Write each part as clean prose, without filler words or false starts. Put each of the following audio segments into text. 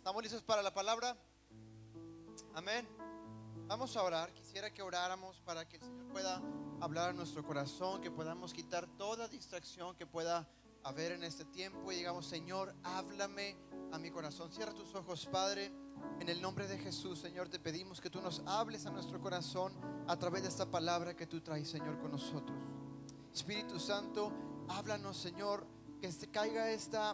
¿Estamos listos para la palabra? Amén. Vamos a orar. Quisiera que oráramos para que el Señor pueda hablar a nuestro corazón, que podamos quitar toda distracción que pueda haber en este tiempo y digamos: Señor, háblame a mi corazón. Cierra tus ojos, Padre. En el nombre de Jesús, Señor, te pedimos que tú nos hables a nuestro corazón a través de esta palabra que tú traes, Señor, con nosotros. Espíritu Santo, háblanos, Señor, que se caiga esta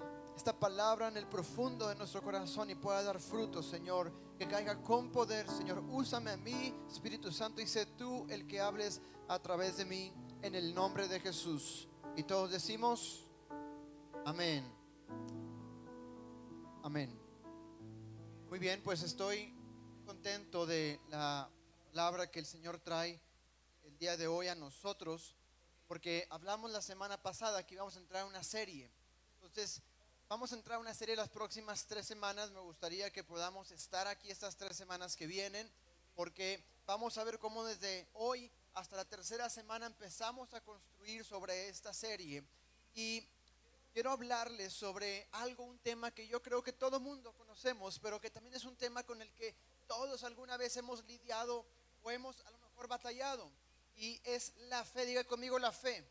palabra en el profundo de nuestro corazón y pueda dar frutos, Señor, que caiga con poder. Señor, úsame a mí, Espíritu Santo, y sé tú el que hables a través de mí, en el nombre de Jesús. Y todos decimos amén. Amén. Muy bien, pues estoy contento de la palabra que el Señor trae el día de hoy a nosotros, porque hablamos la semana pasada que íbamos a entrar a una serie. Entonces vamos a entrar a una serie las próximas 3 semanas. Me gustaría que podamos estar aquí estas 3 semanas que vienen, porque vamos a ver cómo desde hoy hasta la tercera semana empezamos a construir sobre esta serie. Y quiero hablarles sobre algo, un tema que yo creo que todo mundo conocemos, pero que también es un tema con el que todos alguna vez hemos lidiado o hemos a lo mejor batallado, y es la fe. Diga conmigo: la fe.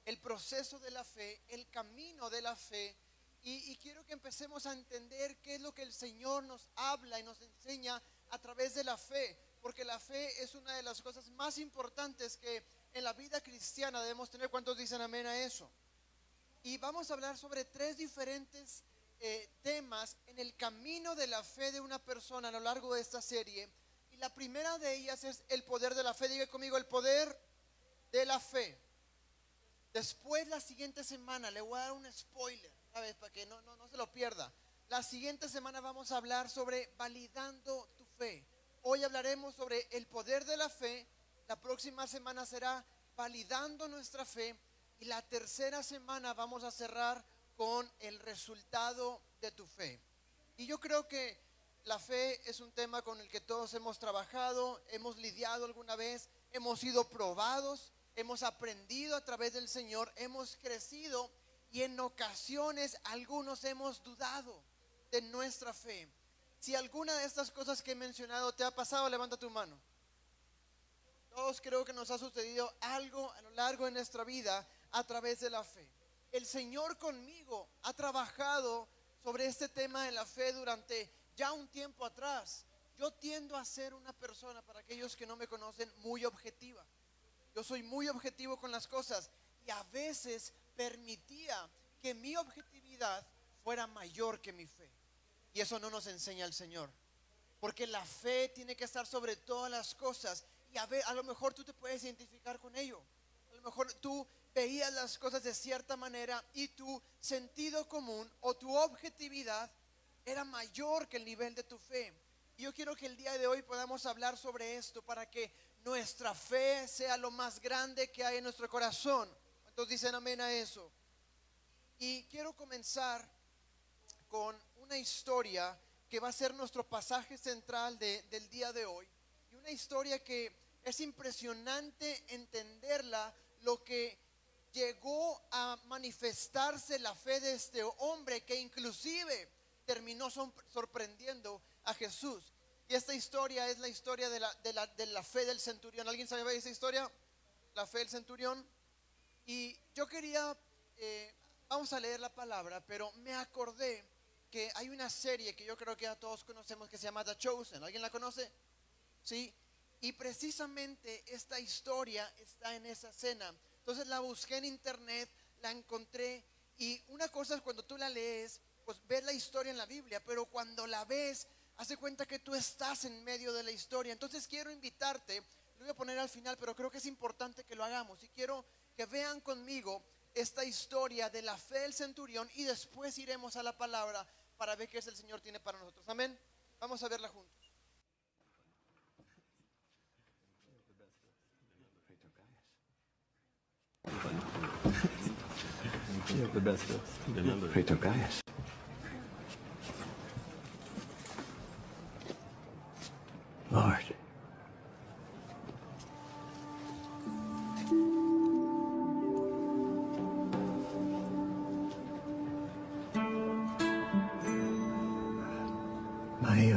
El proceso de la fe, el camino de la fe. Y quiero que empecemos a entender qué es lo que el Señor nos habla y nos enseña a través de la fe, porque la fe es una de las cosas más importantes que en la vida cristiana debemos tener. ¿Cuántos dicen amén a eso? Y vamos a hablar sobre 3 diferentes temas en el camino de la fe de una persona a lo largo de esta serie. Y la primera de ellas es el poder de la fe. Diga conmigo: el poder de la fe. Después, la siguiente semana, le voy a dar un spoiler, ¿sabes? Para que no se lo pierda. La siguiente semana vamos a hablar sobre validando tu fe. Hoy hablaremos sobre el poder de la fe. La próxima semana será validando nuestra fe. Y la tercera semana vamos a cerrar con el resultado de tu fe. Y yo creo que la fe es un tema con el que todos hemos trabajado, hemos lidiado alguna vez, hemos sido probados, hemos aprendido a través del Señor, hemos crecido, y en ocasiones algunos hemos dudado de nuestra fe. Si alguna de estas cosas que he mencionado te ha pasado, levanta tu mano. Todos creo que nos ha sucedido algo a lo largo de nuestra vida a través de la fe. El Señor conmigo ha trabajado sobre este tema de la fe durante ya un tiempo atrás. Yo tiendo a ser una persona, para aquellos que no me conocen, muy objetiva. Yo soy muy objetivo con las cosas, y a veces permitía que mi objetividad fuera mayor que mi fe. Y eso no nos enseña el Señor, porque la fe tiene que estar sobre todas las cosas. Y a lo mejor tú te puedes identificar con ello. A lo mejor tú veías las cosas de cierta manera y tu sentido común o tu objetividad era mayor que el nivel de tu fe. Y yo quiero que el día de hoy podamos hablar sobre esto, para que nuestra fe sea lo más grande que hay en nuestro corazón. ¿Cuántos dicen amén a eso? Y quiero comenzar con una historia que va a ser nuestro pasaje central del día de hoy. Y una historia que es impresionante entenderla, lo que llegó a manifestarse la fe de este hombre, que inclusive terminó sorprendiendo a Jesús. Y esta historia es la historia de la fe del centurión. ¿Alguien sabe esa historia? La fe del centurión. Y yo quería, vamos a leer la palabra, pero me acordé que hay una serie que yo creo que ya todos conocemos, que se llama The Chosen. ¿Alguien la conoce? Sí. Y precisamente esta historia está en esa escena. Entonces la busqué en internet, la encontré. Y una cosa es cuando tú la lees, pues ves la historia en la Biblia, pero cuando la ves, hace cuenta que tú estás en medio de la historia. Entonces quiero invitarte, lo voy a poner al final, pero creo que es importante que lo hagamos. Y quiero que vean conmigo esta historia de la fe del centurión, y después iremos a la palabra para ver qué es el Señor tiene para nosotros. Amén. Vamos a verla juntos. You have the best of us. Praetor Gaius. Lord. My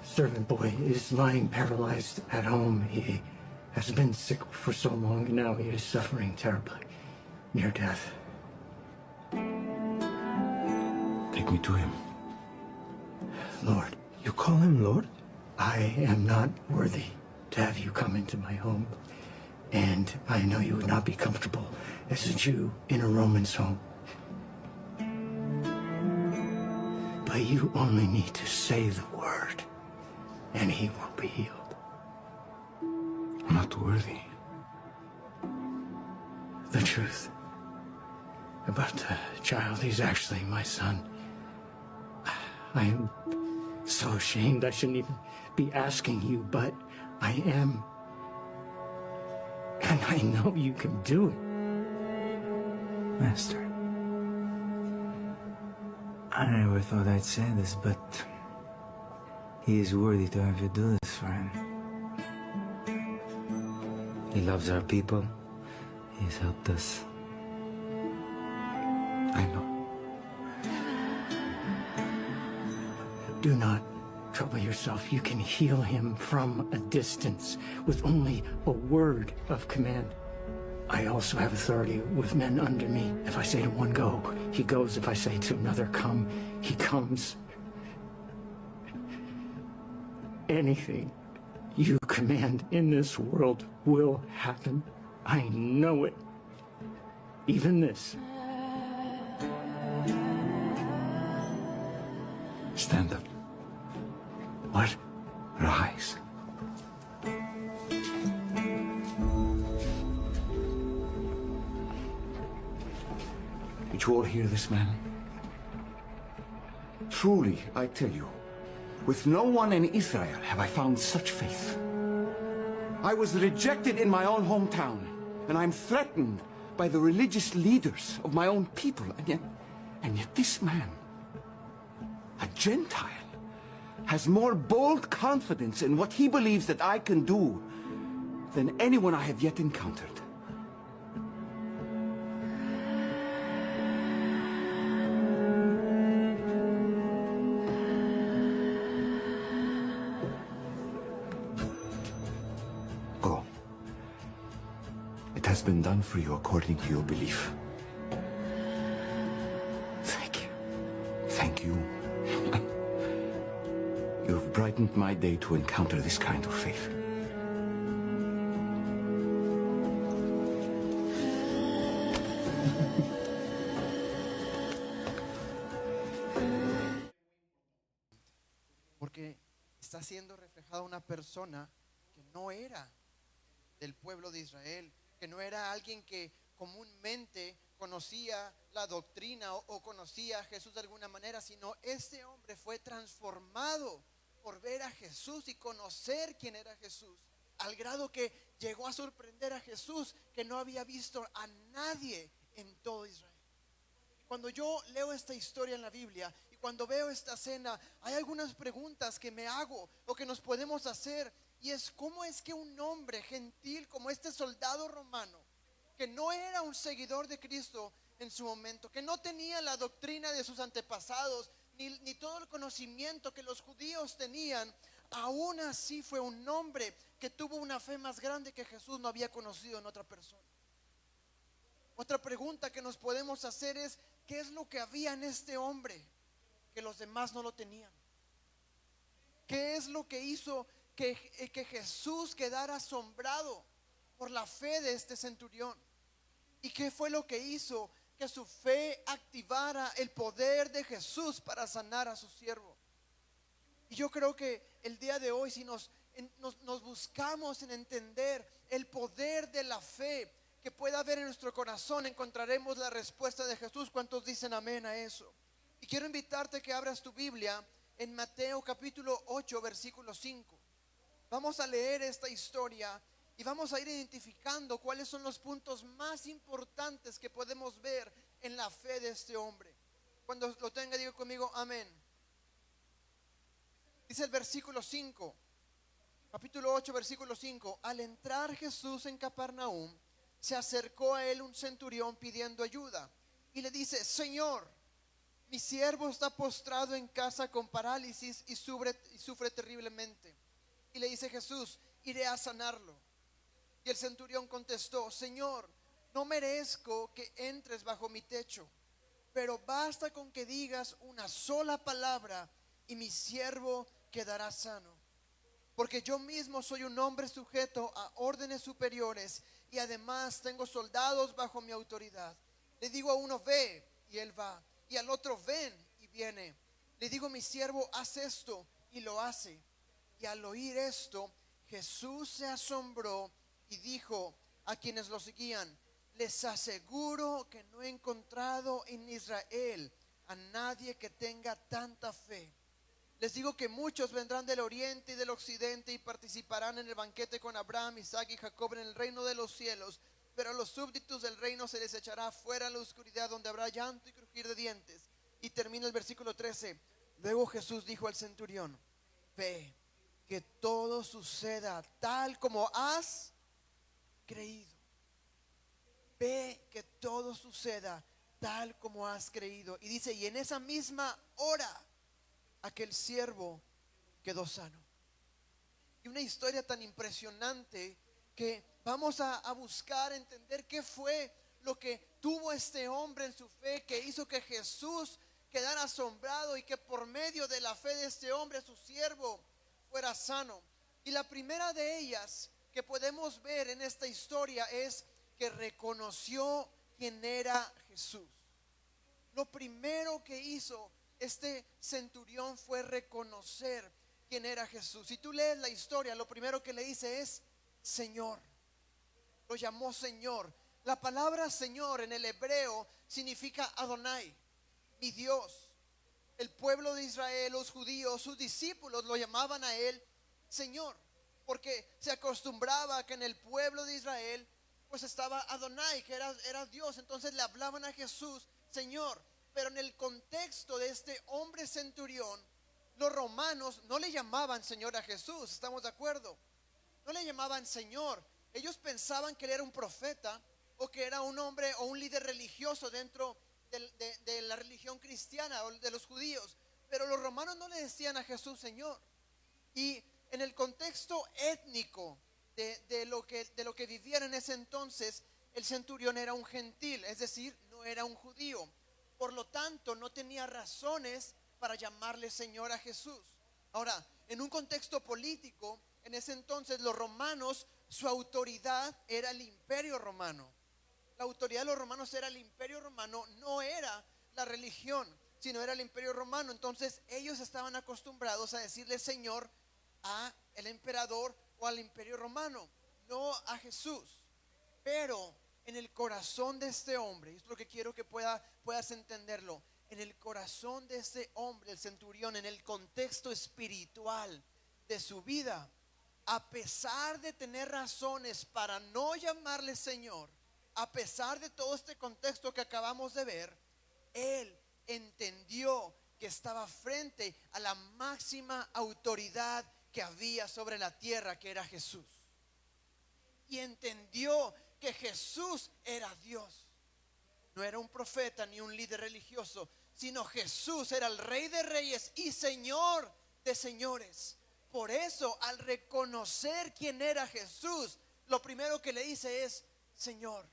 servant boy is lying paralyzed at home. He has been sick for so long, and now he is suffering terribly, near death. Take me to him. Lord, You call him Lord? I am not worthy to have you come into my home, and I know you would not be comfortable as a Jew in a Roman's home. But you only need to say the word, and he will be healed. I'm not worthy. The truth about the child, he's actually my son. I am so ashamed I shouldn't even be asking you, but I am. And I know you can do it. Master, I never thought I'd say this, but he is worthy to have you do this for him. He loves our people. He has helped us. I know. Do not trouble yourself. You can heal him from a distance with only a word of command. I also have authority with men under me. If I say to one, go, he goes. If I say to another, come, he comes. Anything you command in this world will happen. I know it. Even this. Stand up. What? Rise. Did you all hear this man? Truly, I tell you, with no one in Israel have I found such faith. I was rejected in my own hometown, and I'm threatened by the religious leaders of my own people, and yet this man, a Gentile, has more bold confidence in what he believes that I can do than anyone I have yet encountered. Go. It has been done for you according to your belief. Thank you. Thank you. You've brightened my day to encounter this kind of faith. Porque está siendo reflejada una persona que no era del pueblo de Israel, que no era alguien que comúnmente conocía la doctrina o conocía a Jesús de alguna manera, sino este hombre fue transformado por ver a Jesús y conocer quién era Jesús, al grado que llegó a sorprender a Jesús, que no había visto a nadie en todo Israel. Cuando yo leo esta historia en la Biblia y cuando veo esta escena, hay algunas preguntas que me hago o que nos podemos hacer, y es: ¿cómo es que un hombre gentil como este soldado romano, que no era un seguidor de Cristo en su momento, que no tenía la doctrina de sus antepasados, ni todo el conocimiento que los judíos tenían, aún así fue un hombre que tuvo una fe más grande que Jesús no había conocido en otra persona? Otra pregunta que nos podemos hacer es: ¿qué es lo que había en este hombre que los demás no lo tenían? ¿Qué es lo que hizo que Jesús quedara asombrado por la fe de este centurión? ¿Y qué fue lo que hizo que su fe activara el poder de Jesús para sanar a su siervo? Y yo creo que el día de hoy, si nos buscamos en entender el poder de la fe que pueda haber en nuestro corazón, encontraremos la respuesta de Jesús. ¿Cuántos dicen amén a eso? Y quiero invitarte que abras tu Biblia en Mateo capítulo 8 versículo 5. Vamos a leer esta historia y vamos a ir identificando cuáles son los puntos más importantes que podemos ver en la fe de este hombre. Cuando lo tenga, diga conmigo amén. Dice el versículo 5, capítulo 8 versículo 5: al entrar Jesús en Capernaum, se acercó a él un centurión pidiendo ayuda y le dice: Señor, mi siervo está postrado en casa con parálisis y sufre terriblemente. Y le dice Jesús, iré a sanarlo. Y el centurión contestó, Señor, no merezco que entres bajo mi techo, pero basta con que digas una sola palabra y mi siervo quedará sano. Porque yo mismo soy un hombre sujeto a órdenes superiores y además tengo soldados bajo mi autoridad. Le digo a uno, ve, y él va, y al otro, ven, y viene. Le digo a mi siervo, haz esto, y lo hace. Y al oír esto, Jesús se asombró y dijo a quienes lo seguían, les aseguro que no he encontrado en Israel a nadie que tenga tanta fe. Les digo que muchos vendrán del oriente y del occidente y participarán en el banquete con Abraham, Isaac y Jacob en el reino de los cielos. Pero a los súbditos del reino se les echará fuera a la oscuridad, donde habrá llanto y crujir de dientes. Y termina el versículo 13. Luego Jesús dijo al centurión, ve, que todo suceda tal como has creído. Ve, que todo suceda tal como has creído. Y dice, y en esa misma hora aquel siervo quedó sano. Y una historia tan impresionante que vamos a buscar entender qué fue lo que tuvo este hombre en su fe, que hizo que Jesús quedara asombrado y que por medio de la fe de este hombre, su siervo, fuera sano. Y la primera de ellas que podemos ver en esta historia es que reconoció quién era Jesús. Lo primero que hizo este centurión fue reconocer quién era Jesús. Si tú lees la historia, lo primero que le dice es Señor. Lo llamó Señor. La palabra Señor en el hebreo significa Adonai, mi Dios. El pueblo de Israel, los judíos, sus discípulos lo llamaban a él Señor, porque se acostumbraba que en el pueblo de Israel pues estaba Adonai, que era Dios. Entonces le hablaban a Jesús Señor. Pero en el contexto de este hombre centurión, los romanos no le llamaban Señor a Jesús, ¿estamos de acuerdo? No le llamaban Señor. Ellos pensaban que él era un profeta o que era un hombre o un líder religioso dentro de la religión cristiana o de los judíos. Pero los romanos no le decían a Jesús Señor. Y en el contexto étnico de lo que vivían en ese entonces, el centurión era un gentil, es decir, no era un judío. Por lo tanto, no tenía razones para llamarle Señor a Jesús. Ahora, en un contexto político, en ese entonces los romanos, su autoridad era el imperio romano. La autoridad de los romanos era el imperio romano, no era la religión, sino era el imperio romano. Entonces ellos estaban acostumbrados a decirle Señor a el emperador o al imperio romano, no a Jesús. Pero en el corazón de este hombre, y esto es lo que quiero que puedas entenderlo, en el corazón de este hombre, el centurión, en el contexto espiritual de su vida, a pesar de tener razones para no llamarle Señor, a pesar de todo este contexto que acabamos de ver, él entendió que estaba frente a la máxima autoridad que había sobre la tierra, que era Jesús. Y entendió que Jesús era Dios. No era un profeta ni un líder religioso, sino Jesús era el Rey de Reyes y Señor de señores. Por eso, al reconocer quién era Jesús, lo primero que le dice es Señor.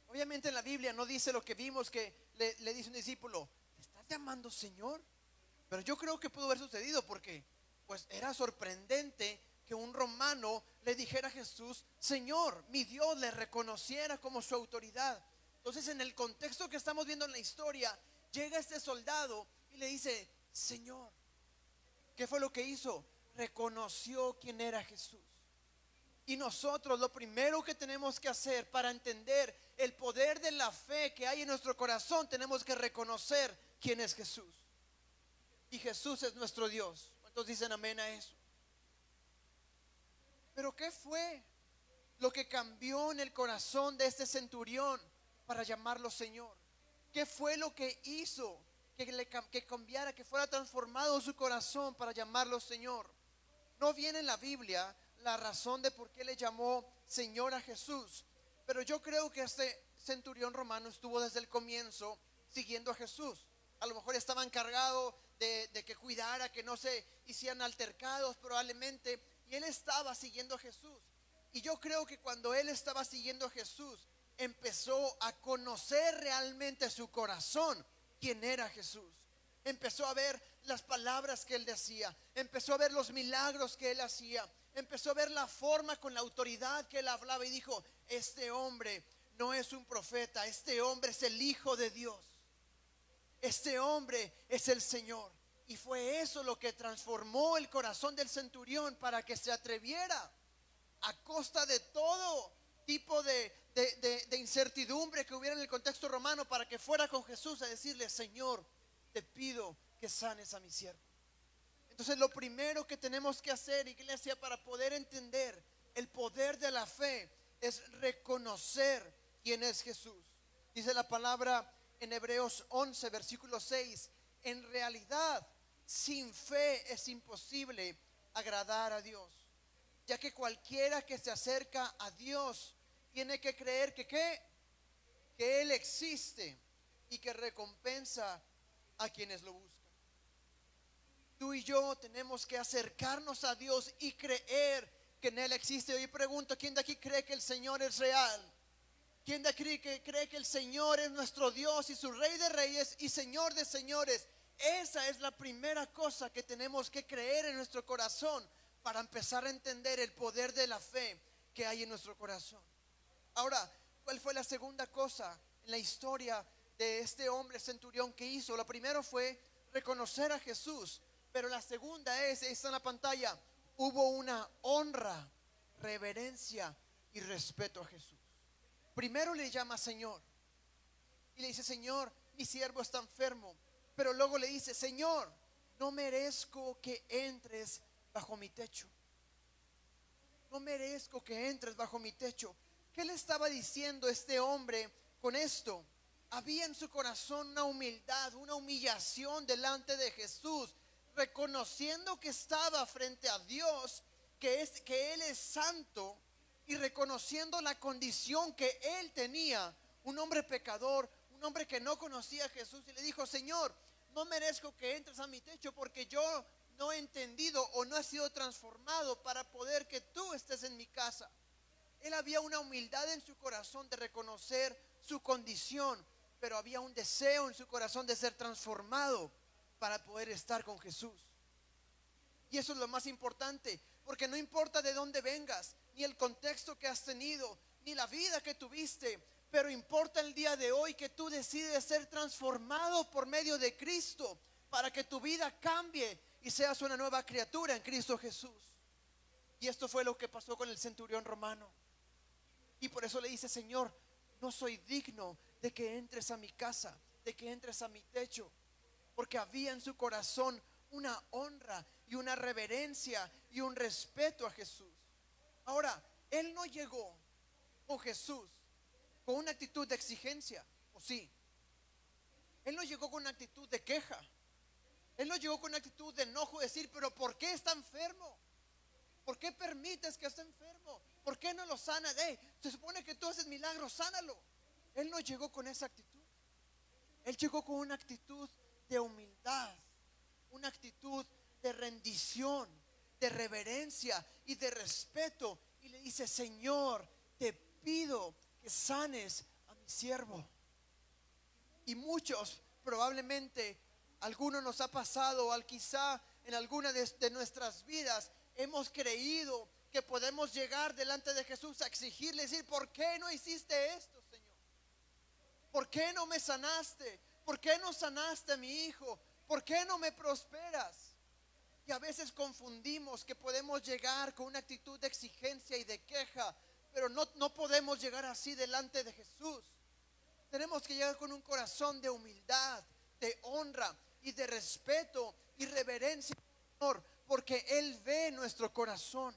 Obviamente en la Biblia no dice lo que vimos, que le dice un discípulo, ¿me estás llamando Señor? Pero yo creo que pudo haber sucedido porque pues era sorprendente que un romano le dijera a Jesús Señor, mi Dios, le reconociera como su autoridad. Entonces en el contexto que estamos viendo en la historia, llega este soldado y le dice Señor. ¿Qué fue lo que hizo? Reconoció quién era Jesús. Y nosotros lo primero que tenemos que hacer para entender el poder de la fe que hay en nuestro corazón, tenemos que reconocer quién es Jesús. Y Jesús es nuestro Dios. ¿Cuántos dicen amén a eso? Pero ¿qué fue lo que cambió en el corazón de este centurión para llamarlo Señor? ¿Qué fue lo que hizo que cambiara, que fuera transformado su corazón para llamarlo Señor? No viene en la Biblia la razón de por qué le llamó Señor a Jesús, pero yo creo que este centurión romano estuvo desde el comienzo siguiendo a Jesús. a lo mejor estaba encargado de que cuidara, que no se hicieran altercados probablemente. Y él estaba siguiendo a Jesús. Y yo creo que cuando él estaba siguiendo a Jesús, empezó a conocer realmente su corazón, quién era Jesús. Empezó a ver las palabras que él decía, empezó a ver los milagros que él hacía, empezó a ver la forma con la autoridad que él hablaba y dijo: este hombre no es un profeta, este hombre es el Hijo de Dios, este hombre es el Señor. Y fue eso lo que transformó el corazón del centurión para que se atreviera, a costa de todo tipo de incertidumbre que hubiera en el contexto romano, para que fuera con Jesús a decirle: Señor, te pido que sanes a mi siervo. Entonces lo primero que tenemos que hacer, iglesia, para poder entender el poder de la fe, es reconocer quién es Jesús. Dice la palabra en Hebreos 11, versículo 6: en realidad, sin fe es imposible agradar a Dios, ya que cualquiera que se acerca a Dios tiene que creer que Él existe y que recompensa a quienes lo buscan. Tú y yo tenemos que acercarnos a Dios y creer que en Él existe. Hoy pregunto: ¿quién de aquí cree que el Señor es real? ¿Quién de aquí cree que el Señor es nuestro Dios y su Rey de Reyes y Señor de Señores? Esa es la primera cosa que tenemos que creer en nuestro corazón para empezar a entender el poder de la fe que hay en nuestro corazón. Ahora, ¿cuál fue la segunda cosa en la historia de este hombre centurión que hizo? Lo primero fue reconocer a Jesús, pero la segunda está en la pantalla: hubo una honra, reverencia y respeto a Jesús. Primero le llama Señor y le dice: Señor, mi siervo está enfermo. Pero luego le dice: Señor, no merezco que entres bajo mi techo. No merezco que entres bajo mi techo. ¿Qué le estaba diciendo este hombre con esto? Había en su corazón una humildad, una humillación delante de Jesús, reconociendo que estaba frente a Dios, que Él es santo, y reconociendo la condición que él tenía, un hombre pecador, un hombre que no conocía a Jesús. Y le dijo: Señor, no merezco que entres a mi techo, porque yo no he entendido o no he sido transformado para poder que tú estés en mi casa. Él había una humildad en su corazón de reconocer su condición, pero había un deseo en su corazón de ser transformado para poder estar con Jesús. Y eso es lo más importante, porque no importa de dónde vengas, ni el contexto que has tenido, ni la vida que tuviste, pero importa el día de hoy que tú decides ser transformado por medio de Cristo, para que tu vida cambie y seas una nueva criatura en Cristo Jesús. Y esto fue lo que pasó con el centurión romano. Y por eso le dice: Señor, no soy digno de que entres a mi casa, de que entres a mi techo, porque había en su corazón una honra y una reverencia y un respeto a Jesús. Ahora, él no llegó con Jesús con una actitud de exigencia, ¿o sí? Él no llegó con una actitud de queja. Él no llegó con una actitud de enojo, decir: pero ¿por qué está enfermo? ¿Por qué permites que esté enfermo? ¿Por qué no lo sana? Se supone que tú haces milagros, sánalo. Él no llegó con esa actitud. Él llegó con una actitud de humildad, una actitud de rendición, de reverencia y de respeto. Y le dice: Señor, te pido que sanes a mi siervo. Y muchos, probablemente alguno nos ha pasado, al quizá en alguna de nuestras vidas, hemos creído que podemos llegar delante de Jesús a exigirle, decir: ¿por qué no hiciste esto, Señor? ¿Por qué no me sanaste? ¿Por qué no sanaste a mi hijo? ¿Por qué no me prosperas? Y a veces confundimos que podemos llegar con una actitud de exigencia y de queja, pero no podemos llegar así delante de Jesús. Tenemos que llegar con un corazón de humildad, de honra y de respeto y reverencia, Señor, porque Él ve nuestro corazón.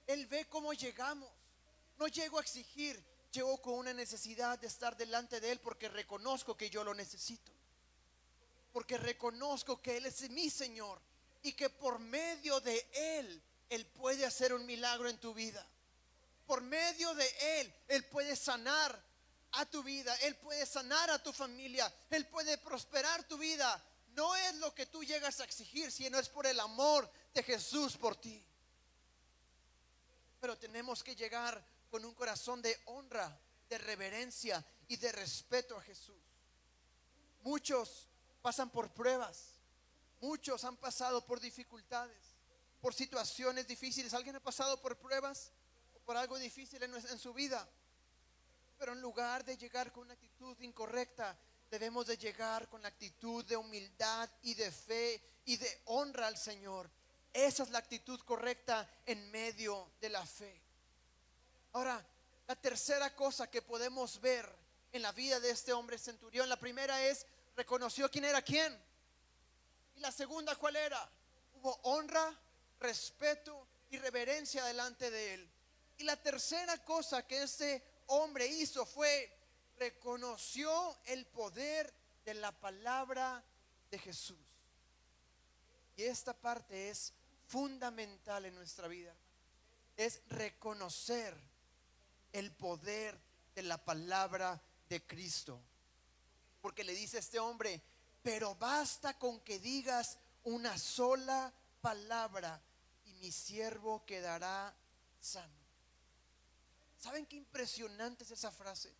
Él ve cómo llegamos. No llego a exigir, llego con una necesidad de estar delante de Él, porque reconozco que yo lo necesito, porque reconozco que Él es mi Señor y que por medio de Él, Él puede hacer un milagro en tu vida. Por medio de Él, Él puede sanar a tu vida, Él puede sanar a tu familia, Él puede prosperar tu vida. No es lo que tú llegas a exigir, sino es por el amor de Jesús por ti. Pero tenemos que llegar con un corazón de honra, de reverencia y de respeto a Jesús. Muchos pasan por pruebas, muchos han pasado por dificultades, por situaciones difíciles. ¿Alguien ha pasado por pruebas o por algo difícil en su vida? Pero en lugar de llegar con una actitud incorrecta, debemos de llegar con la actitud de humildad y de fe y de honra al Señor. Esa es la actitud correcta en medio de la fe. Ahora, la tercera cosa que podemos ver en la vida de este hombre centurión, la primera es, reconoció quién era quién. Y la segunda, ¿cuál era? Hubo honra, respeto y reverencia delante de él. Y la tercera cosa que este hombre hizo fue, reconoció el poder de la palabra de Jesús. Y esta parte es fundamental en nuestra vida. Es reconocer el poder de la palabra de Cristo. Porque le dice a este hombre, pero basta con que digas una sola palabra y mi siervo quedará sano. ¿Saben qué impresionante es esa frase?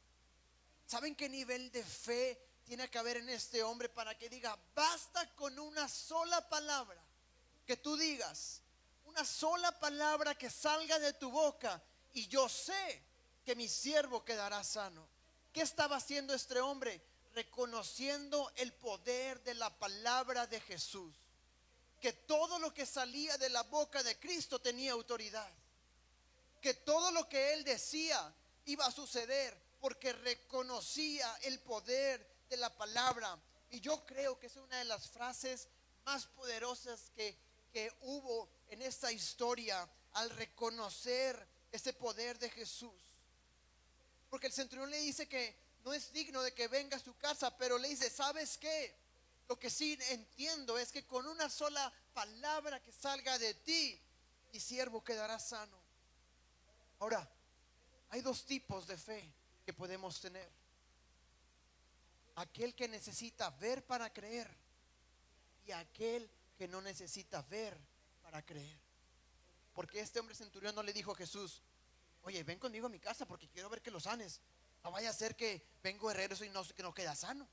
¿Saben qué nivel de fe tiene que haber en este hombre para que diga, basta con una sola palabra que tú digas, una sola palabra que salga de tu boca y yo sé que mi siervo quedará sano? ¿Qué estaba haciendo este hombre? Reconociendo el poder de la palabra de Jesús, que todo lo que salía de la boca de Cristo tenía autoridad, que todo lo que él decía iba a suceder porque reconocía el poder de la palabra. Y yo creo que es una de las frases más poderosas que hubo en esta historia, al reconocer ese poder de Jesús. Porque el centurión le dice que no es digno de que venga a su casa, pero le dice, ¿sabes qué? Lo que sí entiendo es que con una sola palabra que salga de ti, mi siervo quedará sano. Ahora, hay dos tipos de fe que podemos tener. Aquel que necesita ver para creer y aquel que no necesita ver para creer. Porque este hombre centurión no le dijo a Jesús, oye, ven conmigo a mi casa porque quiero ver que lo sanes. No vaya a ser que vengo herrero y que no queda sano.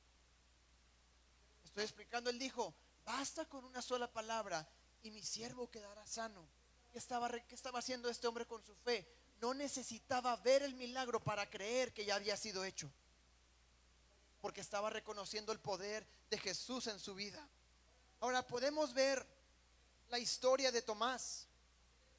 Estoy explicando. Él dijo, basta con una sola palabra y mi siervo quedará sano. ¿Qué estaba haciendo este hombre con su fe? No necesitaba ver el milagro para creer que ya había sido hecho, porque estaba reconociendo el poder de Jesús en su vida. Ahora podemos ver la historia de Tomás.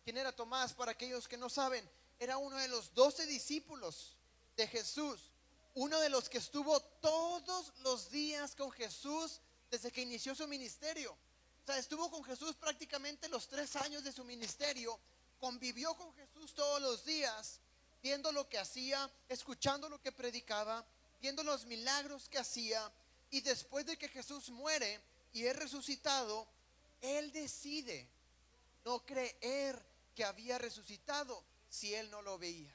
¿Quién era Tomás? Para aquellos que no saben, era uno de los 12 discípulos de Jesús, uno de los que estuvo todos los días con Jesús desde que inició su ministerio. O sea, estuvo con Jesús prácticamente los 3 años de su ministerio. Convivió con Jesús todos los días, viendo lo que hacía, escuchando lo que predicaba, viendo los milagros que hacía. Y después de que Jesús muere y es resucitado, él decide no creer que había resucitado si él no lo veía.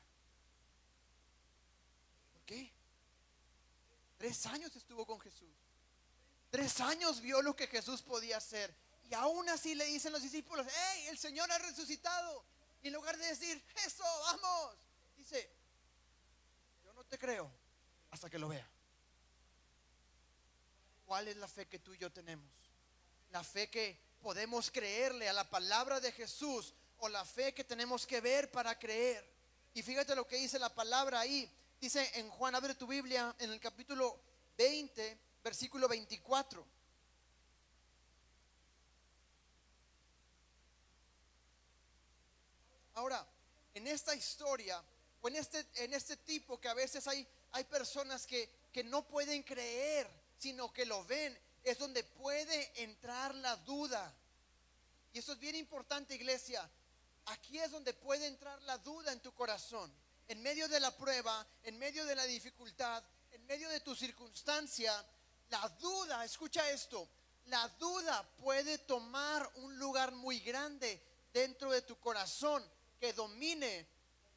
¿Por qué? 3 años estuvo con Jesús. 3 años vio lo que Jesús podía hacer. Y aún así le dicen los discípulos, hey, el Señor ha resucitado. Y en lugar de decir, eso, vamos, dice, yo no te creo hasta que lo vea. ¿Cuál es la fe que tú y yo tenemos? La fe que podemos creerle a la palabra de Jesús, o la fe que tenemos que ver para creer. Y fíjate lo que dice la palabra ahí. Dice en Juan, abre tu Biblia en el capítulo 20, versículo 24. Ahora, en esta historia, o en este tipo que a veces hay personas que no pueden creer, sino que lo ven, es donde puede entrar la duda. Y eso es bien importante, iglesia. Aquí es donde puede entrar la duda en tu corazón. En medio de la prueba, en medio de la dificultad, en medio de tu circunstancia, la duda, escucha esto, la duda puede tomar un lugar muy grande dentro de tu corazón, que domine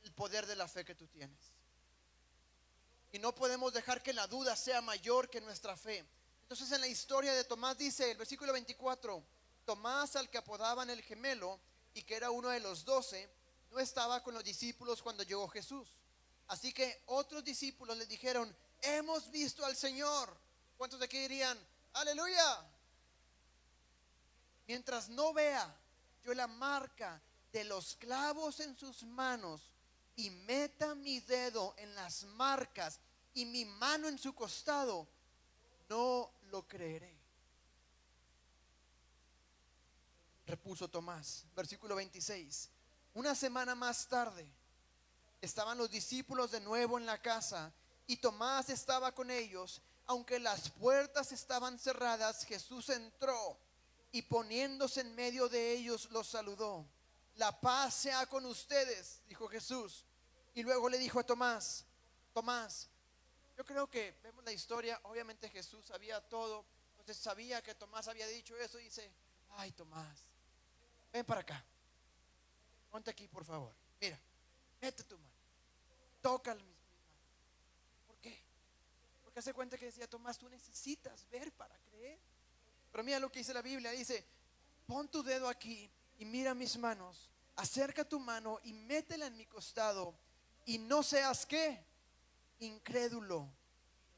el poder de la fe que tú tienes. Y no podemos dejar que la duda sea mayor que nuestra fe. Entonces en la historia de Tomás dice el versículo 24, Tomás, al que apodaban el gemelo y que era uno de los 12, no estaba con los discípulos cuando llegó Jesús. Así que otros discípulos le dijeron, hemos visto al Señor. ¿Cuántos de aquí dirían, aleluya? Mientras no vea yo la marca de los clavos en sus manos y meta mi dedo en las marcas y mi mano en su costado, no lo creeré. Repuso Tomás, versículo 26. Una semana más tarde estaban los discípulos de nuevo en la casa y Tomás estaba con ellos. Aunque las puertas estaban cerradas, Jesús entró y poniéndose en medio de ellos los saludó. La paz sea con ustedes, dijo Jesús. Y luego le dijo a Tomás, Tomás, yo creo que vemos la historia, obviamente Jesús sabía todo, entonces sabía que Tomás había dicho eso y dice, ay Tomás, ven para acá, ponte aquí por favor, mira, mete tu mano, toca mis manos. ¿Por qué? Porque hace cuenta que decía Tomás, tú necesitas ver para creer. Pero mira lo que dice la Biblia, dice, pon tu dedo aquí y mira mis manos, acerca tu mano y métela en mi costado y no seas ¿qué? Incrédulo,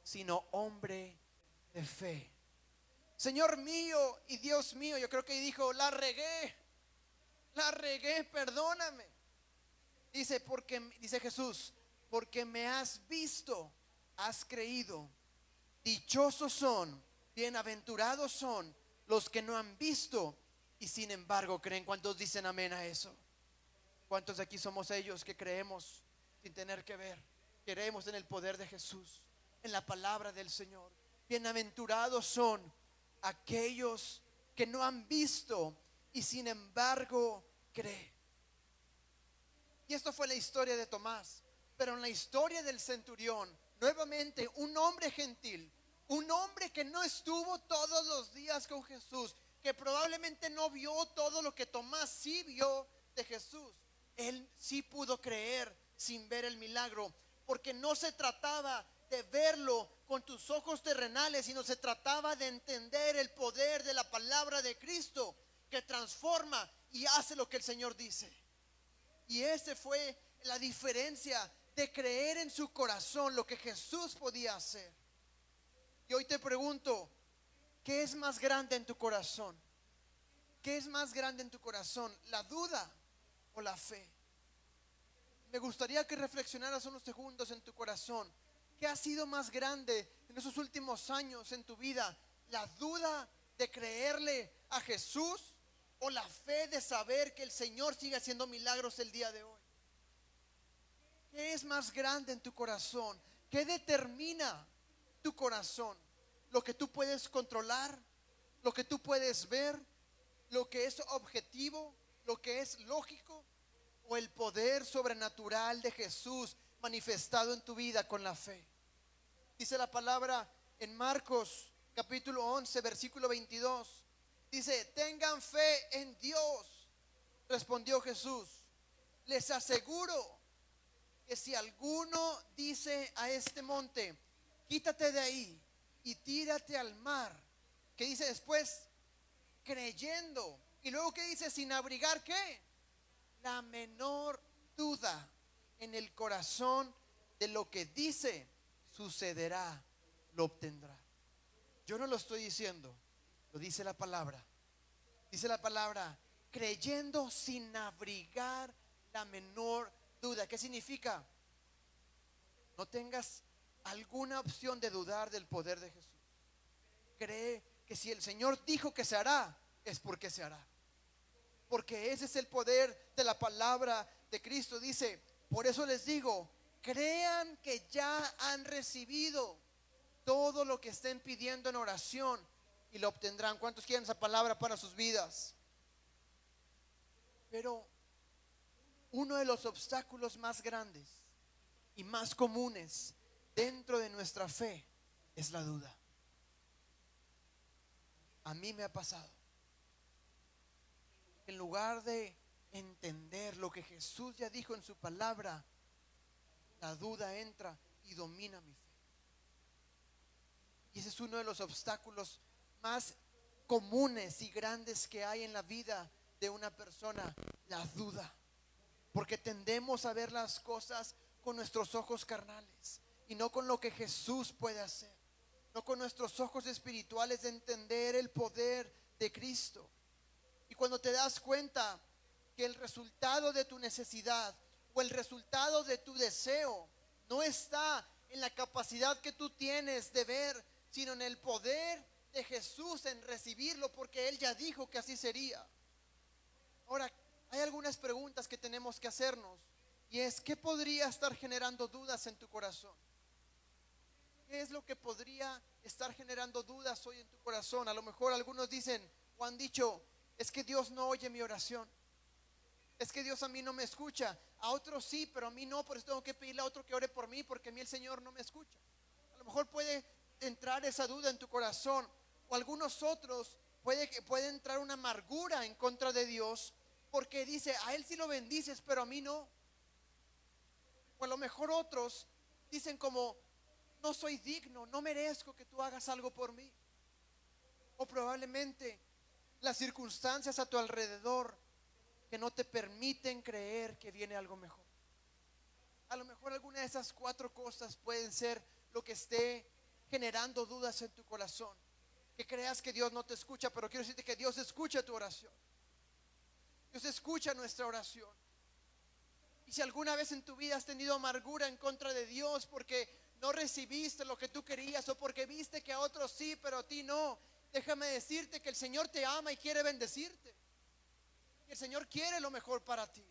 sino hombre de fe. Señor mío y Dios mío, yo creo que dijo, la regué, perdóname. Dice Jesús, porque me has visto, has creído. Dichosos son, bienaventurados son los que no han visto y sin embargo creen. ¿Cuántos dicen amén a eso? ¿Cuántos de aquí somos ellos que creemos sin tener que ver? Creemos en el poder de Jesús, en la palabra del Señor. Bienaventurados son aquellos que no han visto y sin embargo creen. Y esto fue la historia de Tomás. Pero en la historia del centurión, nuevamente un hombre gentil, un hombre que no estuvo todos los días con Jesús, que probablemente no vio todo lo que Tomás sí vio de Jesús. Él sí pudo creer sin ver el milagro, porque no se trataba de verlo con tus ojos terrenales, sino se trataba de entender el poder de la palabra de Cristo que transforma y hace lo que el Señor dice. Y esa fue la diferencia de creer en su corazón lo que Jesús podía hacer. Y hoy te pregunto, ¿qué es más grande en tu corazón? ¿Qué es más grande en tu corazón? ¿La duda o la fe? Me gustaría que reflexionaras unos segundos en tu corazón. ¿Qué ha sido más grande en esos últimos años en tu vida? ¿La duda de creerle a Jesús o la fe de saber que el Señor sigue haciendo milagros el día de hoy? ¿Qué es más grande en tu corazón? ¿Qué determina tu corazón? ¿Lo que tú puedes controlar? ¿Lo que tú puedes ver? ¿Lo que es objetivo? ¿Lo que es lógico? ¿O el poder sobrenatural de Jesús manifestado en tu vida con la fe? Dice la palabra en Marcos capítulo 11 versículo 22. Dice, tengan fe en Dios, respondió Jesús. Les aseguro que si alguno dice a este monte, quítate de ahí y tírate al mar, ¿qué dice después? Creyendo. Y luego ¿qué dice? Sin abrigar ¿qué? La menor duda en el corazón de lo que dice, sucederá, lo obtendrá. Yo no lo estoy diciendo, lo dice la palabra. Dice la palabra, creyendo sin abrigar la menor duda. ¿Qué significa? No tengas alguna opción de dudar del poder de Jesús. Cree que si el Señor dijo que se hará, es porque se hará. Porque ese es el poder de la palabra de Cristo. Dice, por eso les digo, crean que ya han recibido todo lo que estén pidiendo en oración y lo obtendrán. ¿Cuántos quieren esa palabra para sus vidas? Pero uno de los obstáculos más grandes y más comunes dentro de nuestra fe es la duda. A mí me ha pasado. En lugar de entender lo que Jesús ya dijo en su palabra, la duda entra y domina mi fe. Y ese es uno de los obstáculos más comunes y grandes que hay en la vida de una persona, la duda. Porque tendemos a ver las cosas con nuestros ojos carnales y no con lo que Jesús puede hacer, no con nuestros ojos espirituales de entender el poder de Cristo. Y cuando te das cuenta que el resultado de tu necesidad o el resultado de tu deseo no está en la capacidad que tú tienes de ver, sino en el poder de Jesús en recibirlo, porque Él ya dijo que así sería. Ahora, hay algunas preguntas que tenemos que hacernos, y es: ¿qué podría estar generando dudas en tu corazón? ¿Qué es lo que podría estar generando dudas hoy en tu corazón? A lo mejor algunos dicen o han dicho: es que Dios no oye mi oración, es que Dios a mí no me escucha. A otros sí, pero a mí no, por eso tengo que pedirle a otro que ore por mí, porque a mí el Señor no me escucha. A lo mejor puede entrar esa duda en tu corazón. O algunos otros puede entrar una amargura en contra de Dios, porque dice: a Él sí lo bendices, pero a mí no. O a lo mejor otros dicen como: no soy digno, no merezco que tú hagas algo por mí. O probablemente las circunstancias a tu alrededor que no te permiten creer que viene algo mejor. A lo mejor alguna de esas 4 cosas pueden ser lo que esté generando dudas en tu corazón. Que creas que Dios no te escucha, pero quiero decirte que Dios escucha tu oración. Dios escucha nuestra oración. Y si alguna vez en tu vida has tenido amargura en contra de Dios porque no recibiste lo que tú querías, o porque viste que a otros sí, pero a ti no, déjame decirte que el Señor te ama y quiere bendecirte. Y el Señor quiere lo mejor para ti.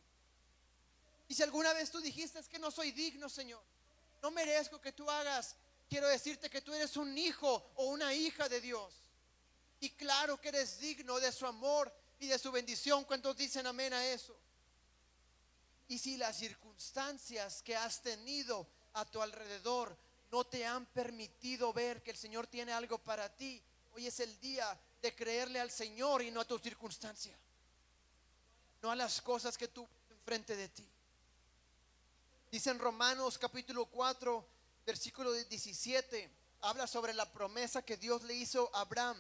Y si alguna vez tú dijiste: es que no soy digno, Señor, no merezco que tú hagas, quiero decirte que tú eres un hijo o una hija de Dios. Y claro que eres digno de su amor y de su bendición. ¿Cuántos dicen amén a eso? Y si las circunstancias que has tenido a tu alrededor no te han permitido ver que el Señor tiene algo para ti, hoy es el día de creerle al Señor y no a tu circunstancia, no a las cosas que tú enfrente de ti. Dice en Romanos capítulo 4 versículo 17, habla sobre la promesa que Dios le hizo a Abraham.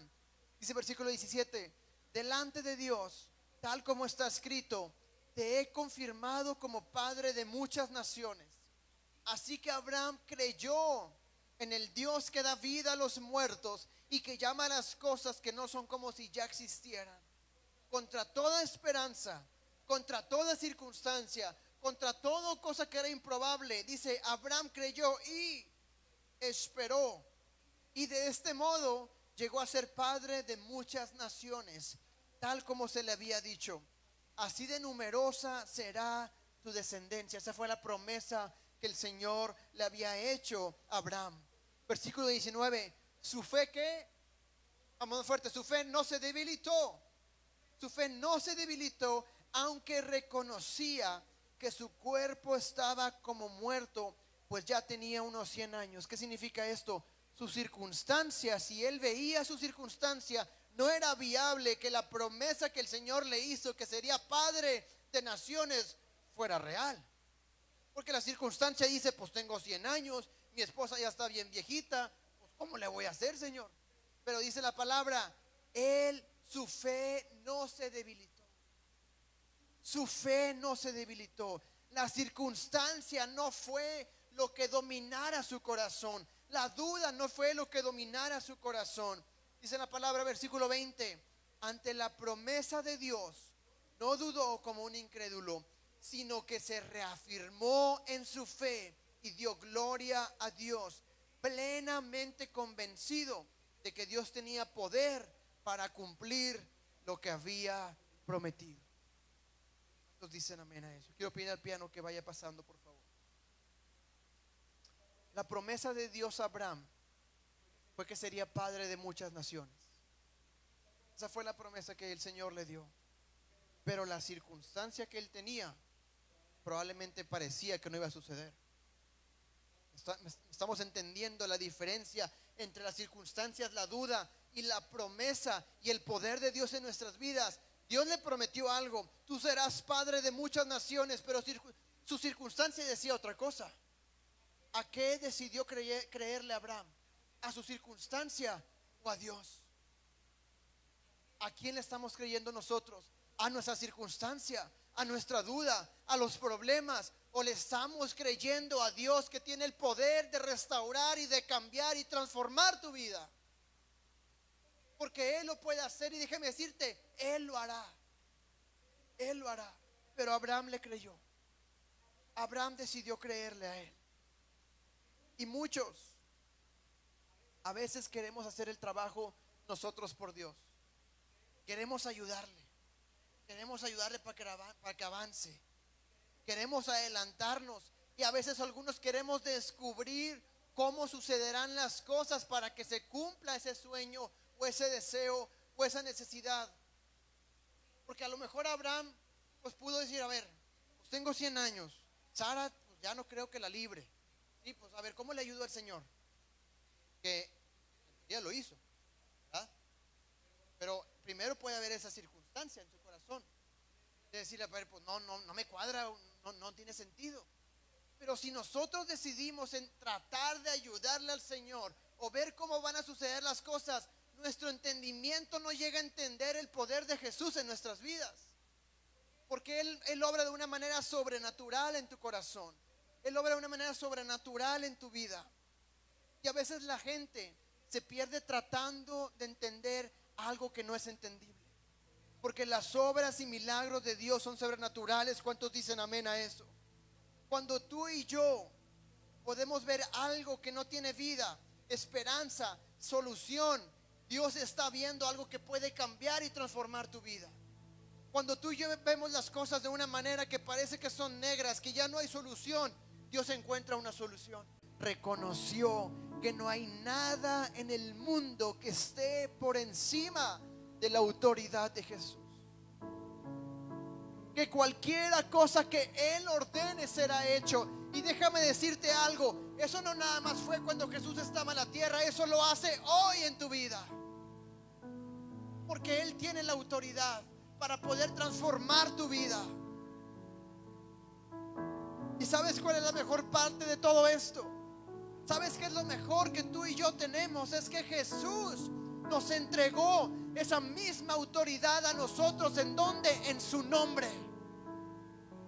Dice versículo 17: delante de Dios, tal como está escrito, te he confirmado como padre de muchas naciones. Así que Abraham creyó en el Dios que da vida a los muertos y que llama a las cosas que no son como si ya existieran. Contra toda esperanza, contra toda circunstancia, contra toda cosa que era improbable, dice: Abraham creyó y esperó, y de este modo llegó a ser padre de muchas naciones, tal como se le había dicho: así de numerosa será tu descendencia. Esa fue la promesa que el Señor le había hecho a Abraham. Versículo 19: su fe, ¿qué? Vamos fuerte, su fe no se debilitó. Su fe no se debilitó, aunque reconocía que su cuerpo estaba como muerto, pues ya tenía unos 100 años. ¿Qué significa esto? Su circunstancia, si él veía su circunstancia, no era viable que la promesa que el Señor le hizo, que sería padre de naciones, fuera real. Porque la circunstancia dice: pues tengo 100 años, mi esposa ya está bien viejita, pues ¿cómo le voy a hacer, Señor? Pero dice la palabra: su fe no se debilitó. Su fe no se debilitó. La circunstancia no fue lo que dominara su corazón. La duda no fue lo que dominara su corazón. Dice la palabra, versículo 20: ante la promesa de Dios no dudó como un incrédulo, sino que se reafirmó en su fe y dio gloria a Dios, plenamente convencido de que Dios tenía poder para cumplir lo que había prometido. ¿Cuántos dicen amén a eso? Quiero pedir al piano que vaya pasando, por favor. La promesa de Dios a Abraham fue que sería padre de muchas naciones. Esa fue la promesa que el Señor le dio. Pero la circunstancia que él tenía probablemente parecía que no iba a suceder. Estamos entendiendo la diferencia entre las circunstancias, la duda y la promesa y el poder de Dios en nuestras vidas. Dios le prometió algo: tú serás padre de muchas naciones, pero su circunstancia decía otra cosa. ¿A qué decidió creerle Abraham? ¿A su circunstancia o a Dios? ¿A quién le estamos creyendo nosotros? ¿A nuestra circunstancia, a nuestra duda, a los problemas? ¿O le estamos creyendo a Dios que tiene el poder de restaurar y de cambiar y transformar tu vida? Porque Él lo puede hacer, y déjame decirte, Él lo hará. Él lo hará. Pero Abraham le creyó. Abraham decidió creerle a Él. Y muchos a veces queremos hacer el trabajo nosotros por Dios. Queremos ayudarle. Queremos ayudarle para que avance. Queremos adelantarnos. Y a veces algunos queremos descubrir cómo sucederán las cosas para que se cumpla ese sueño o ese deseo o esa necesidad. Porque a lo mejor Abraham pues pudo decir, a ver, pues tengo 100 años, Sara pues ya no creo que la libre. Sí, pues a ver, ¿cómo le ayudó al Señor? Que ya lo hizo, ¿verdad? Pero primero puede haber esa circunstancia en su corazón de decirle, a ver, pues no me cuadra, no tiene sentido. Pero si nosotros decidimos en tratar de ayudarle al Señor o ver cómo van a suceder las cosas, nuestro entendimiento no llega a entender el poder de Jesús en nuestras vidas. Porque Él obra de una manera sobrenatural en tu corazón. Él obra de una manera sobrenatural en tu vida. Y a veces la gente se pierde tratando de entender algo que no es entendible. Porque las obras y milagros de Dios son sobrenaturales. ¿Cuántos dicen amén a eso? Cuando tú y yo podemos ver algo que no tiene vida, esperanza, solución, Dios está viendo algo que puede cambiar y transformar tu vida. Cuando tú y yo vemos las cosas de una manera que parece que son negras, que ya no hay solución, Dios encuentra una solución. Reconoció que no hay nada en el mundo que esté por encima de la autoridad de Jesús. Que cualquiera cosa que Él ordene será hecho. Y déjame decirte algo, eso no nada más fue cuando Jesús estaba en la tierra, eso lo hace hoy en tu vida. Porque Él tiene la autoridad para poder transformar tu vida. ¿Y sabes cuál es la mejor parte de todo esto? ¿Sabes qué es lo mejor que tú y yo tenemos? Es que Jesús nos entregó esa misma autoridad a nosotros. ¿En dónde? En su nombre.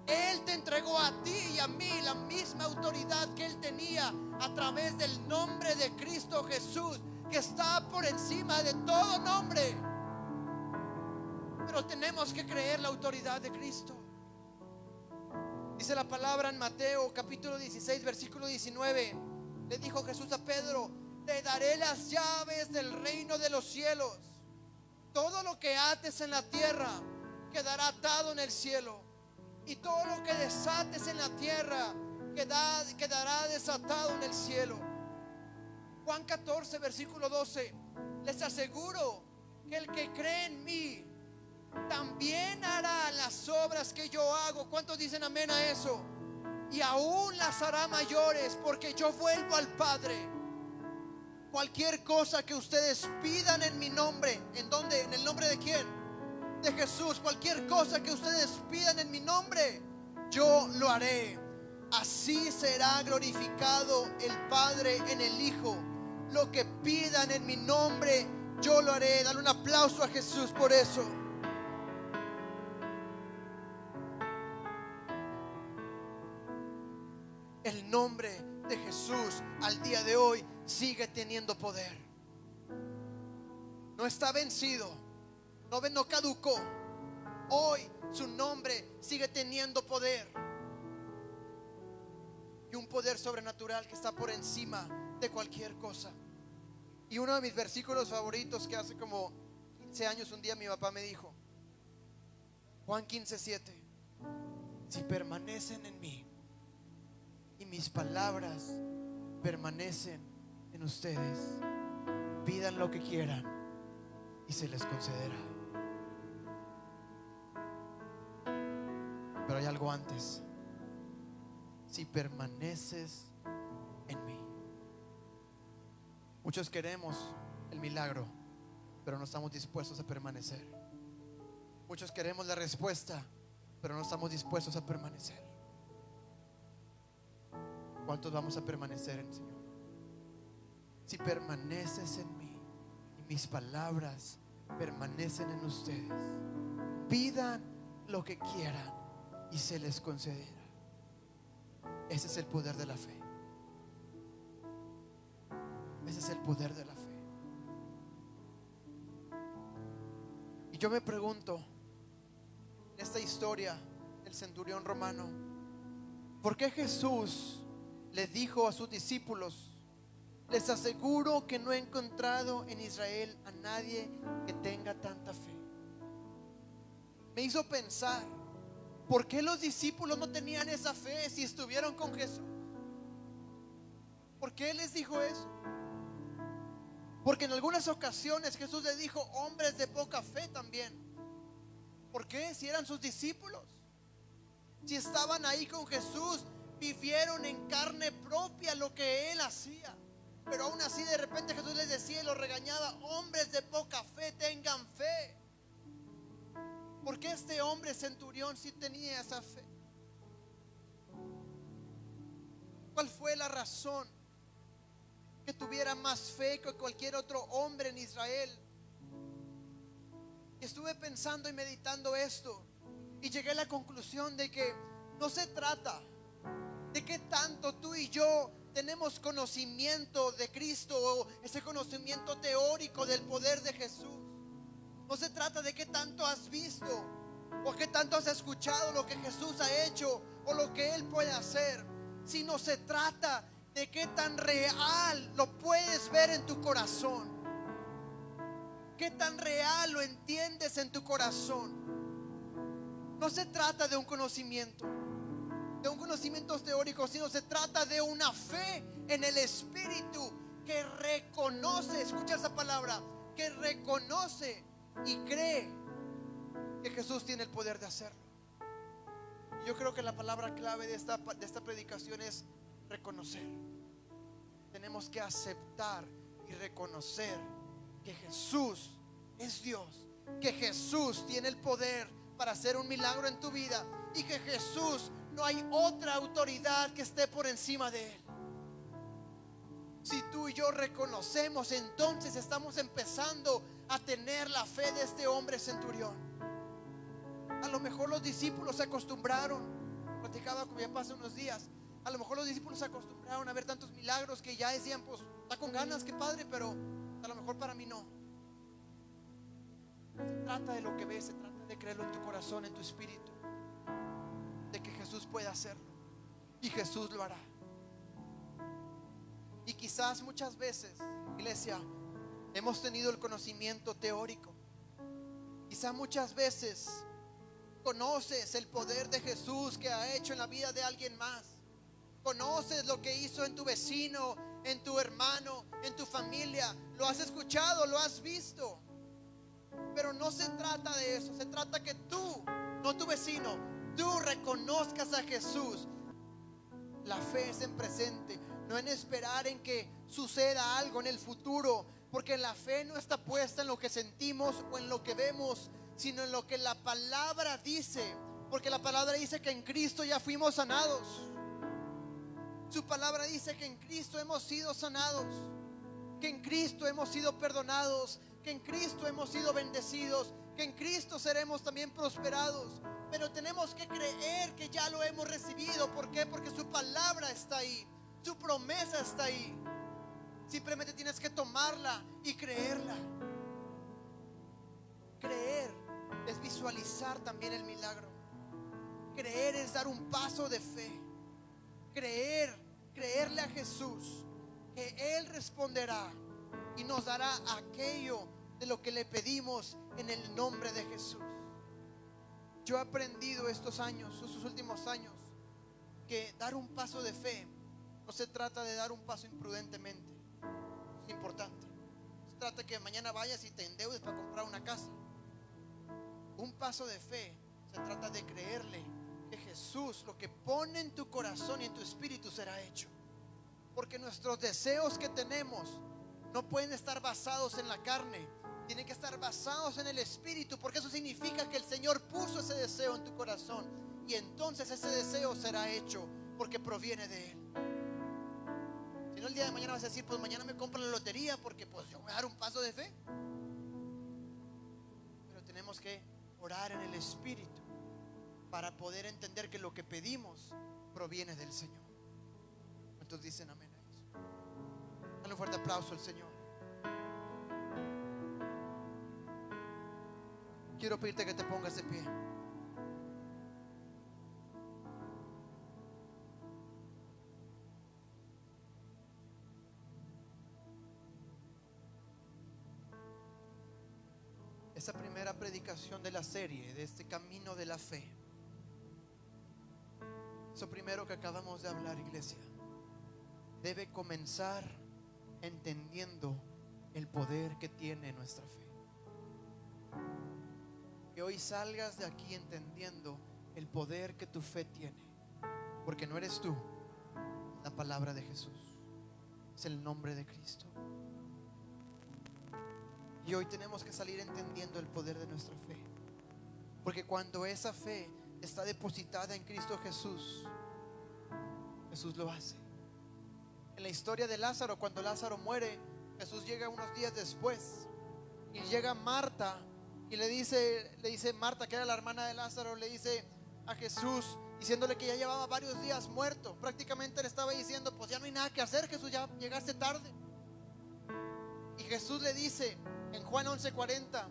Él te entregó a ti y a mí la misma autoridad que Él tenía a través del nombre de Cristo Jesús, que está por encima de todo nombre. Pero tenemos que creer la autoridad de Cristo. Dice la palabra en Mateo capítulo 16 versículo 19. Le dijo Jesús a Pedro: te daré las llaves del reino de los cielos. Todo lo que ates en la tierra quedará atado en el cielo, y todo lo que desates en la tierra quedará desatado en el cielo. Juan 14 versículo 12. Les aseguro que el que cree en mí también hará las obras que yo hago. ¿Cuántos dicen amén a eso? Y aún las hará mayores, porque yo vuelvo al Padre. Cualquier cosa que ustedes pidan en mi nombre, ¿en dónde? ¿En el nombre de quién? De Jesús. Cualquier cosa que ustedes pidan en mi nombre, yo lo haré. Así será glorificado el Padre en el Hijo. Lo que pidan en mi nombre, yo lo haré. Dale un aplauso a Jesús por eso. El nombre de Jesús al día de hoy sigue teniendo poder. No está vencido, no caducó. Hoy su nombre sigue teniendo poder, y un poder sobrenatural que está por encima de cualquier cosa. Y uno de mis versículos favoritos, que hace como 15 años un día mi papá me dijo, Juan 15:7: si permanecen en mí y mis palabras permanecen en ustedes, pidan lo que quieran y se les concederá. Pero hay algo antes: si permaneces en mí. Muchos queremos el milagro, pero no estamos dispuestos a permanecer. Muchos queremos la respuesta, pero no estamos dispuestos a permanecer. ¿Cuántos vamos a permanecer en el Señor? si permaneces en mí y mis palabras permanecen en ustedes, pidan lo que quieran y se les concederá. Ese es el poder de la fe. Ese es el poder de la fe. Y yo me pregunto, en esta historia del centurión romano, ¿por qué Jesús le dijo a sus discípulos: les aseguro que no he encontrado en Israel a nadie que tenga tanta fe? Me hizo pensar, ¿por qué los discípulos no tenían esa fe si estuvieron con Jesús? ¿Por qué les dijo eso? Porque en algunas ocasiones Jesús les dijo hombres de poca fe también. ¿Por qué? Si eran sus discípulos, si estaban ahí con Jesús, vivieron en carne propia lo que Él hacía. Pero aún así de repente Jesús les decía y los regañaba: hombres de poca fe, tengan fe. ¿Por qué este hombre centurión sí tenía esa fe? ¿Cuál fue la razón que tuviera más fe que cualquier otro hombre en Israel? Y estuve pensando y meditando esto y llegué a la conclusión de que no se trata de qué tanto tú y yo tenemos conocimiento de Cristo, o ese conocimiento teórico del poder de Jesús. No se trata de qué tanto has visto o qué tanto has escuchado lo que Jesús ha hecho o lo que Él puede hacer, sino se trata de qué tan real lo puedes ver en tu corazón, qué tan real lo entiendes en tu corazón. No se trata de un conocimiento teórico, sino se trata de una fe en el Espíritu que reconoce, escucha esa palabra, que reconoce y cree que Jesús tiene el poder de hacerlo. Yo creo que la palabra clave de esta predicación es reconocer. Tenemos que aceptar y reconocer que Jesús es Dios, que Jesús tiene el poder para hacer un milagro en tu vida y que Jesús, no hay otra autoridad que esté por encima de Él. Si tú y yo reconocemos, entonces estamos empezando a tener la fe de este hombre centurión. A lo mejor los discípulos se acostumbraron, platicaba con mi papá hace unos días, a lo mejor los discípulos se acostumbraron a ver tantos milagros que ya decían: pues está con ganas, qué padre, pero a lo mejor para mí no. Se trata de lo que ves, se trata de creerlo en tu corazón, en tu espíritu, de que Jesús puede hacerlo y Jesús lo hará. Y quizás muchas veces, iglesia, hemos tenido el conocimiento teórico. Quizás muchas veces conoces el poder de Jesús que ha hecho en la vida de alguien más. Conoces lo que hizo en tu vecino, en tu hermano, en tu familia. Lo has escuchado, lo has visto. Pero no se trata de eso. Se trata que tú, no tu vecino, tú reconozcas a Jesús. La fe es en presente, no en esperar en que suceda algo en el futuro, porque la fe no está puesta en lo que sentimos o en lo que vemos, sino en lo que la palabra dice, porque la palabra dice que en Cristo ya fuimos sanados. Su palabra dice que en Cristo hemos sido sanados, que en Cristo hemos sido perdonados, que en Cristo hemos sido bendecidos, que en Cristo seremos también prosperados. Pero tenemos que creer que ya lo hemos recibido. ¿Por qué? Porque su palabra está ahí, su promesa está ahí. Simplemente tienes que tomarla y creerla. Creer es visualizar también el milagro. Creer es dar un paso de fe. Creerle a Jesús que Él responderá y nos dará aquello de lo que le pedimos en el nombre de Jesús. Yo he aprendido estos últimos años, que dar un paso de fe no se trata de dar un paso imprudentemente. Es importante. Se trata que mañana vayas y te endeudes para comprar una casa. Un paso de fe se trata de creerle que Jesús, lo que pone en tu corazón y en tu espíritu, será hecho. Porque nuestros deseos que tenemos no pueden estar basados en la carne, tienen que estar basados en el Espíritu, porque eso significa que el Señor puso ese deseo en tu corazón y entonces ese deseo será hecho porque proviene de Él. Si no el día de mañana vas a decir, pues mañana me compro la lotería porque pues yo voy a dar un paso de fe. Pero tenemos que orar en el Espíritu para poder entender que lo que pedimos proviene del Señor. ¿Cuántos dicen amén a eso? Dale un fuerte aplauso al Señor. Quiero pedirte que te pongas de pie. Esa primera predicación de la serie, de este camino de la fe, eso primero que acabamos de hablar, iglesia, debe comenzar entendiendo el poder que tiene nuestra fe. Que hoy salgas de aquí entendiendo el poder que tu fe tiene, porque no eres tú, es la palabra de Jesús, es el nombre de Cristo. Y hoy tenemos que salir entendiendo el poder de nuestra fe, porque cuando esa fe está depositada en Cristo Jesús, Jesús lo hace. En la historia de Lázaro, cuando Lázaro muere, Jesús llega unos días después y llega Marta y le dice Marta, que era la hermana de Lázaro, le dice a Jesús, diciéndole que ya llevaba varios días muerto. Prácticamente le estaba diciendo, pues ya no hay nada que hacer, Jesús, ya llegaste tarde. Y Jesús le dice en Juan 11:40,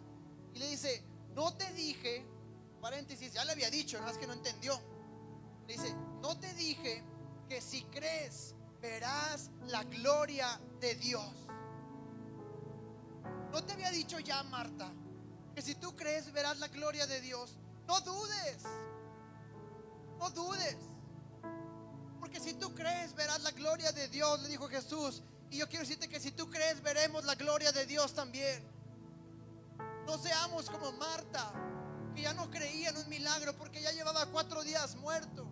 y le dice, no te dije, paréntesis, ya le había dicho, nada más que no entendió. Le dice, no te dije que si crees verás la gloria de Dios. No te había dicho ya, Marta, que si tú crees verás la gloria de Dios. No dudes, no dudes, porque si tú crees verás la gloria de Dios, le dijo Jesús. Y yo quiero decirte que si tú crees veremos la gloria de Dios también. No seamos como Marta, que ya no creía en un milagro porque ya llevaba 4 días muerto.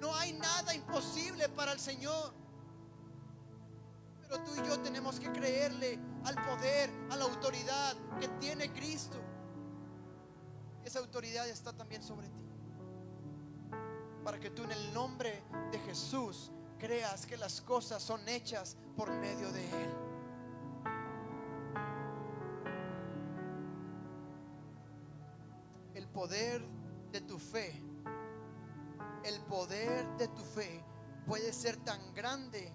No hay nada imposible para el Señor. Pero tú y yo tenemos que creerle al poder, a la autoridad que tiene Cristo. Esa autoridad está también sobre ti, para que tú en el nombre de Jesús creas que las cosas son hechas por medio de Él. El poder de tu fe, el poder de tu fe puede ser tan grande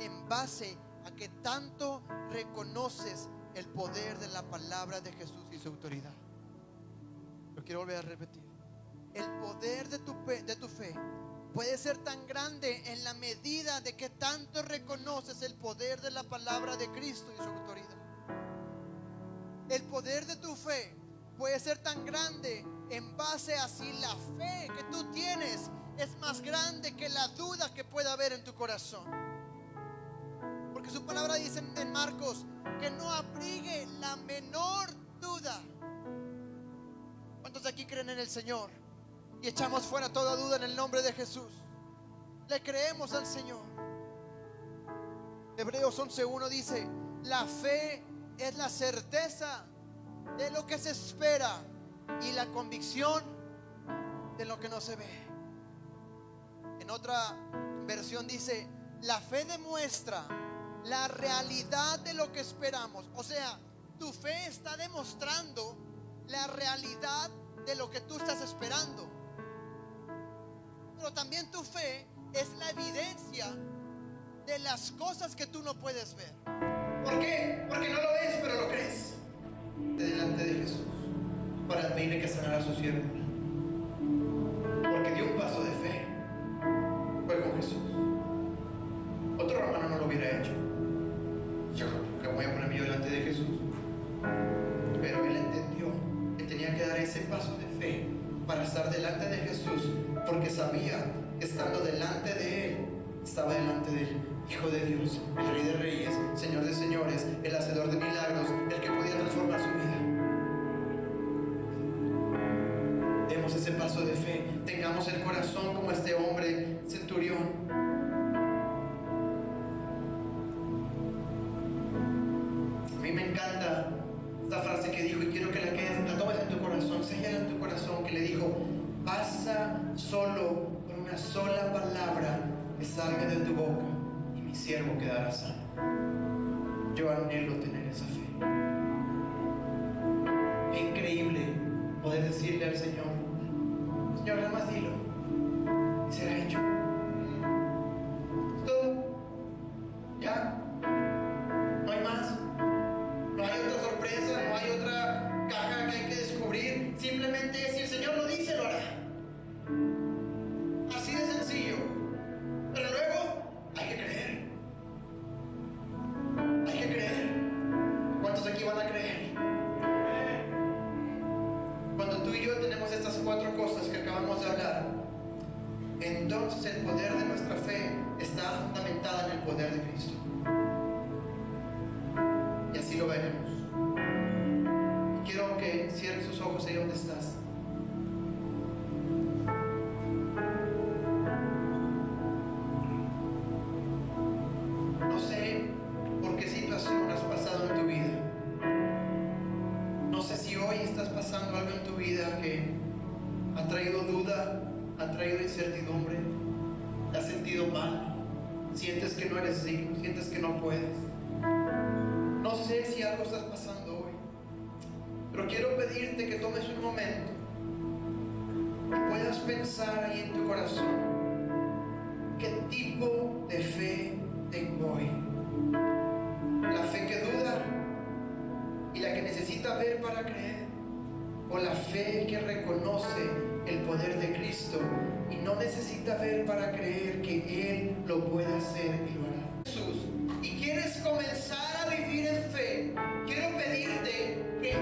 en base a que tanto reconoces el poder de la palabra de Jesús y su autoridad. Lo quiero volver a repetir. El poder de tu fe puede ser tan grande en la medida de que tanto reconoces el poder de la palabra de Cristo y su autoridad. El poder de tu fe puede ser tan grande en base a si la fe que tú tienes es más grande que la duda que pueda haber en tu corazón. Porque su palabra dice en Marcos que no abrigue la menor duda. ¿Cuántos de aquí creen en el Señor? Y echamos fuera toda duda en el nombre de Jesús. Le creemos al Señor. Hebreos 11:1 dice: la fe es la certeza de lo que se espera y la convicción de lo que no se ve. En otra versión dice: la fe demuestra la realidad de lo que esperamos. O sea, tu fe está demostrando la realidad de lo que tú estás esperando. Pero también tu fe es la evidencia de las cosas que tú no puedes ver. ¿Por qué? Porque no lo ves, pero lo crees. Delante de Jesús, para pedirle que sanara a su siervo, porque dio un paso de fe. Fue con Jesús. Otro hermano no lo hubiera hecho. Yo que voy a ponerme yo delante de Jesús. Pero él entendió que tenía que dar ese paso de fe para estar delante de Jesús, porque sabía que estando delante de Él, estaba delante del Hijo de Dios, el Rey de Reyes, Señor de Señores, el Hacedor de milagros, el que podía transformar su vida. Demos ese paso de fe, tengamos el corazón como este hombre centurión. A mí me encanta esta frase que dijo, y quiero que la tomes en tu corazón, séllala en tu corazón, que le dijo: basta solo por una sola palabra, es salga de tu boca y mi siervo quedará sano. Yo anhelo tener esa fe. Qué increíble poder decirle al Señor, Señor, nada más dilo y será hecho. Es todo. Ya. No hay más. No hay otra sorpresa, no hay otra caja que hay que descubrir. Simplemente si el Señor lo dice, lo hará. Así de sencillo. Pero luego hay que creer. Hay que creer. ¿Cuántos aquí van a creer? Cuando tú y yo tenemos estas 4 cosas que acabamos de hablar, entonces el poder de nuestra fe está fundamentada en el poder de Cristo. Y así lo veremos. Y quiero que cierres sus ojos ahí donde estás. No sé por qué situación has pasado en tu vida. No sé si hoy estás pasando algo en tu vida que ha traído duda, ha traído incertidumbre, te has sentido mal, sientes que no eres digno, sientes que no puedes. No sé si algo estás pasando hoy, pero quiero pedirte que tomes un momento y puedas pensar ahí en tu corazón, ¿qué tipo de fe tengo hoy? ¿La fe que duda y la que necesita ver para creer? ¿O la fe que reconoce el poder de Cristo y no necesita ver para creer que Él lo puede hacer y lo hará? Jesús, y quieres comenzar a vivir en fe, quiero pedirte que